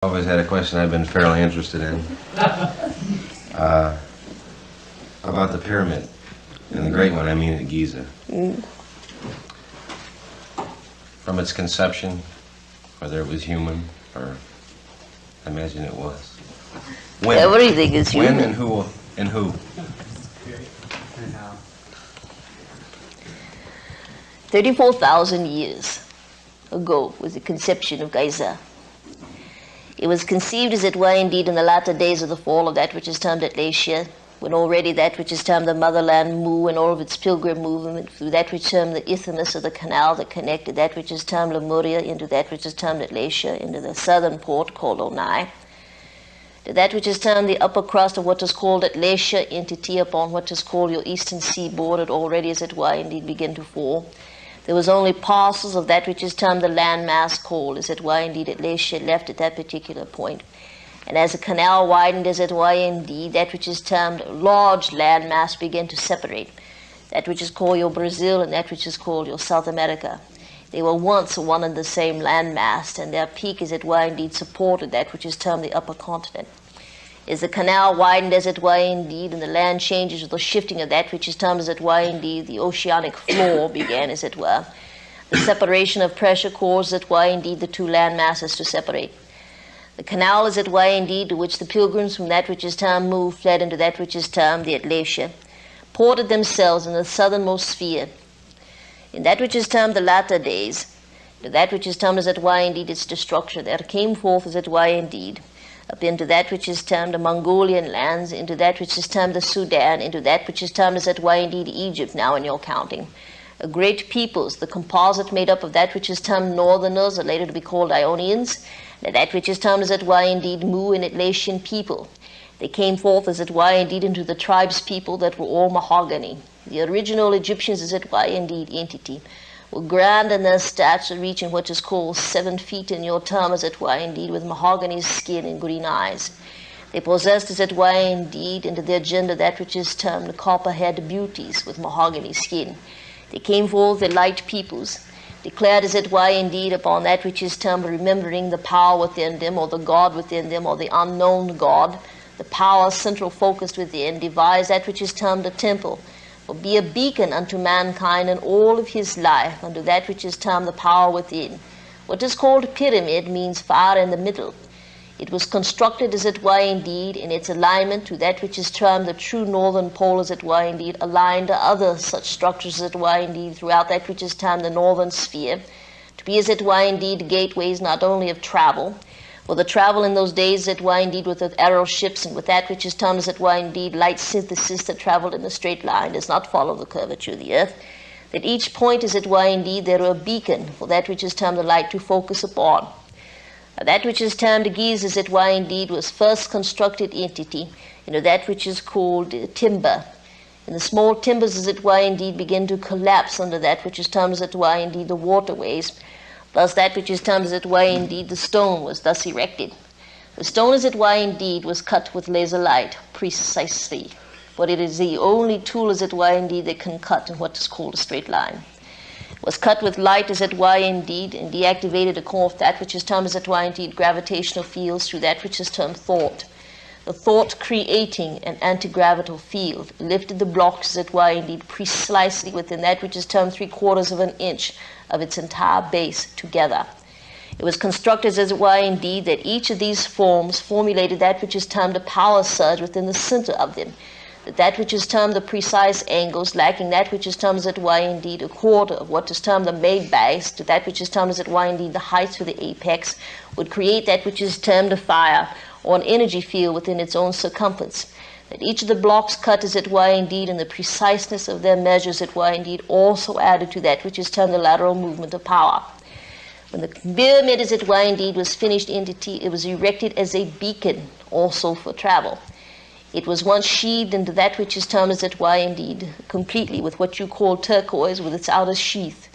Always had a question I've been fairly interested in about the pyramid, and the great one, I mean at Giza. From its conception, whether it was human, or I imagine it was. When? Everything is human. When and who? And who? 34,000 years ago was the conception of Giza. It was conceived as it were indeed in the latter days of the fall of that which is termed Atlasia, when already that which is termed the motherland Mu and all of its pilgrim movement through that which is termed the isthmus of the canal that connected that which is termed Lemuria into that which is termed Atlasia, into the southern port called Onai, to that which is termed the upper crust of what is called Atlasia entity upon what is called your eastern seaboard had already as it were indeed begun to fall. There was only parcels of that which is termed the landmass called, as it were indeed Atlasia left at that particular point. And as the canal widened, as it were indeed, that which is termed large landmass began to separate. That which is called your Brazil and that which is called your South America. They were once one and the same landmass, and their peak, as it were indeed, supported that which is termed the upper continent. As the canal widened, as it were indeed, and the land changes with the shifting of that which is termed, as it were indeed, the oceanic floor began, as it were. The separation of pressure caused, as it were indeed, the two land masses to separate. The canal, as it were indeed, to which the pilgrims from that which is termed Mu fled into that which is termed the Atlasia, ported themselves in the southernmost sphere. In that which is termed the latter days, to that which is termed, as it were indeed, its destruction, there came forth, as it were indeed, up into that which is termed the Mongolian lands, into that which is termed the Sudan, into that which is termed, as it were indeed, Egypt now in your counting. A great peoples, the composite made up of that which is termed Northerners, or later to be called Ionians, and that which is termed, as it were indeed, Mu and Atlasian people. They came forth, as it were indeed, into the tribes people that were all mahogany. The original Egyptians, as it were indeed, entity, were grand in their stature, reaching what is called 7 feet in your term, as it were indeed, with mahogany skin and green eyes. They possessed, as it were indeed, into their gender that which is termed the copper-haired beauties with mahogany skin. They came forth, the light peoples, declared, as it were indeed, upon that which is termed remembering the power within them, or the God within them, or the unknown God, the power central focused within, devised that which is termed a temple, or be a beacon unto mankind in all of his life, unto that which is termed the power within. What is called pyramid means fire in the middle. It was constructed, as it were indeed, in its alignment to that which is termed the true northern pole, as it were indeed, aligned to other such structures, as it were indeed, throughout that which is termed the northern sphere, to be, as it were indeed, gateways not only of travel, for the travel in those days, as it were indeed, with the arrow ships and with that which is termed, as it were indeed, light synthesis that traveled in a straight line, does not follow the curvature of the earth, that each point, as it were indeed, there were a beacon for that which is termed the light to focus upon. That which is termed Giza, as it were indeed, was first constructed entity into that which is called timber. And the small timbers, as it were indeed, begin to collapse under that which is termed, as it were indeed, the waterways. Thus that which is termed, as it were indeed, the stone was thus erected. The stone, as it were indeed, was cut with laser light, precisely. But it is the only tool, as it were indeed, that can cut in what is called a straight line. Was cut with light, as it were indeed, and deactivated according to that which is termed, as it were indeed, gravitational fields through that which is termed thought. The thought creating an anti-gravitational field lifted the blocks, as it were indeed, precisely within that which is termed 3/4 of an inch of its entire base together. It was constructed, as it were indeed, that each of these forms formulated that which is termed a power surge within the center of them. That which is termed the precise angles, lacking that which is termed, as it were indeed, 1/4 of what is termed the main base, to that which is termed, as it were indeed, the height to the apex, would create that which is termed a fire, or an energy field within its own circumference. That each of the blocks cut, as it were indeed, in the preciseness of their measures, as it were indeed, also added to that which is termed the lateral movement of power. When the pyramid, as it were indeed, was finished entity, it was erected as a beacon also for travel. It was once sheathed into that which is termed, as it were indeed, completely with what you call turquoise, with its outer sheath,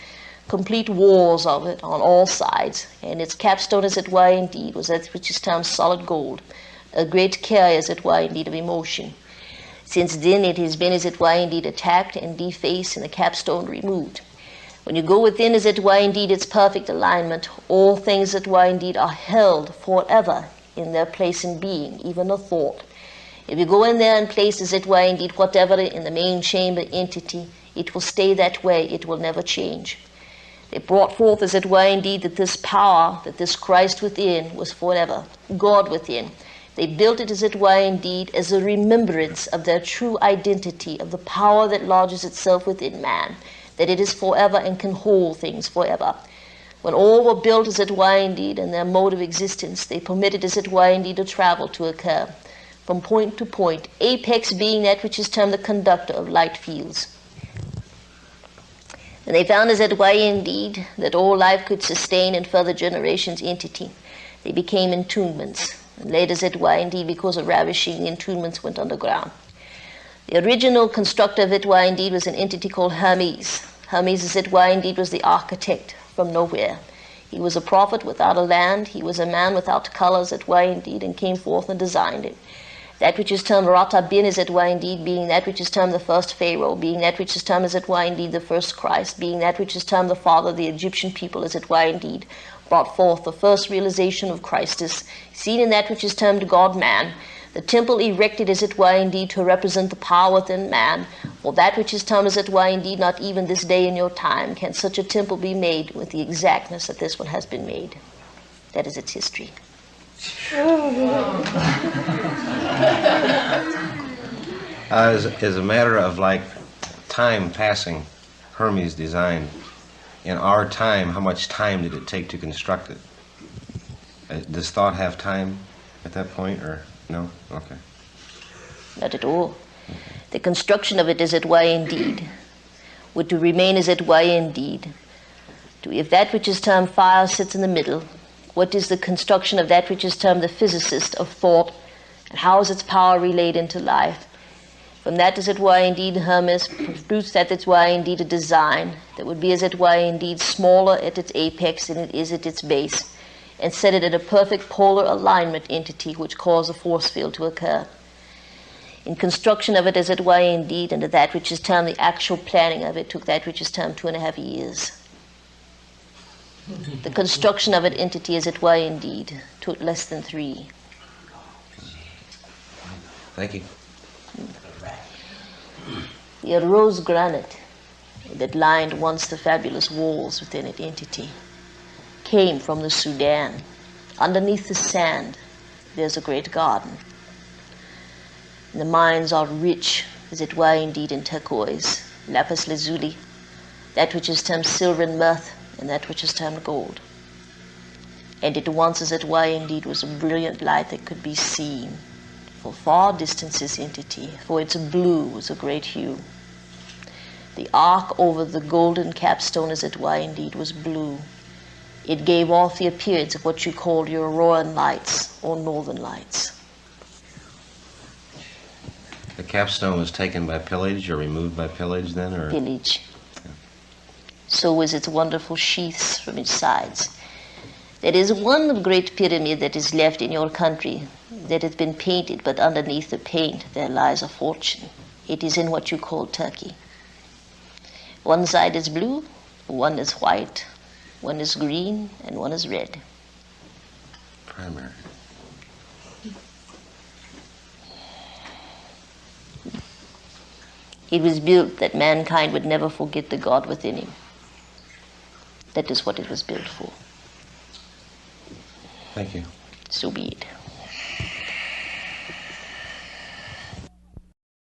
complete walls of it on all sides, and its capstone, as it were indeed, was that which is termed solid gold, a great carrier, as it were indeed, of emotion. Since then it has been, as it were indeed, attacked and defaced, and the capstone removed. When you go within, as it were indeed, its perfect alignment, all things that were indeed are held forever in their place in being, even a thought. If you go in there and place, as it were, indeed, whatever in the main chamber entity, it will stay that way. It will never change. They brought forth, as it were, indeed, that this power, that this Christ within was forever, God within. They built it, as it were, indeed, as a remembrance of their true identity, of the power that lodges itself within man, that it is forever and can hold things forever. When all were built, as it were, indeed, in their mode of existence, they permitted, as it were, indeed, a travel to occur from point to point, apex being that which is termed the conductor of light fields. And they found, as it were, indeed, that all life could sustain in further generations entity. They became entombments, and later, as it were, indeed, because of ravishing, the entombments went underground. The original constructor of it, were, indeed, was an entity called Hermes. Hermes, as it were, indeed, was the architect from nowhere. He was a prophet without a land. He was a man without colors, as it were, indeed, and came forth and designed it. That which is termed Ramtha bin, as it were, indeed, being that which is termed the first Pharaoh, being that which is termed, as it were, indeed, the first Christ, being that which is termed the father of the Egyptian people, as it were, indeed, brought forth the first realization of Christus, seen in that which is termed God-man, the temple erected, as it were, indeed, to represent the power within man, for that which is termed, as it were, indeed, not even this day in your time can such a temple be made with the exactness that this one has been made. That is its history. As a matter of like time passing, Hermes designed, in our time, how much time did it take to construct it? Does thought have time at that point, or no? Okay. Not at all. The construction of it, as it were, indeed, would to remain, as it were, indeed, to if that which is termed fire sits in the middle, what is the construction of that which is termed the physicist of thought, and how is its power relayed into life? From that, as it were, indeed, Hermes produced that, as it were, indeed, a design that would be, as it were, indeed, smaller at its apex than it is at its base, and set it at a perfect polar alignment entity which caused a force field to occur. In construction of it, as it were, indeed, and that which is termed the actual planning of it, took that which is termed 2.5 years. The construction of an entity, as it were, indeed, took less than 3. Thank you. The rose granite that lined once the fabulous walls within an entity came from the Sudan. Underneath the sand, there's a great garden. And the mines are rich, as it were, indeed, in turquoise, lapis lazuli, that which is termed silver and myrrh, and that which is termed gold. And it once, as it were, indeed, was a brilliant light that could be seen for far distances entity, for its blue was a great hue. The arc over the golden capstone, as it were, indeed, was blue. It gave off the appearance of what you called your auroran lights or northern lights. The capstone was taken by pillage or removed by pillage then, or? Pillage. So was its wonderful sheaths from its sides. There is one great pyramid that is left in your country that has been painted, but underneath the paint there lies a fortune. It is in what you call Turkey. One side is blue, one is white, one is green, and one is red. Primary. It was built that mankind would never forget the God within him. That is what it was built for. Thank you. So be it.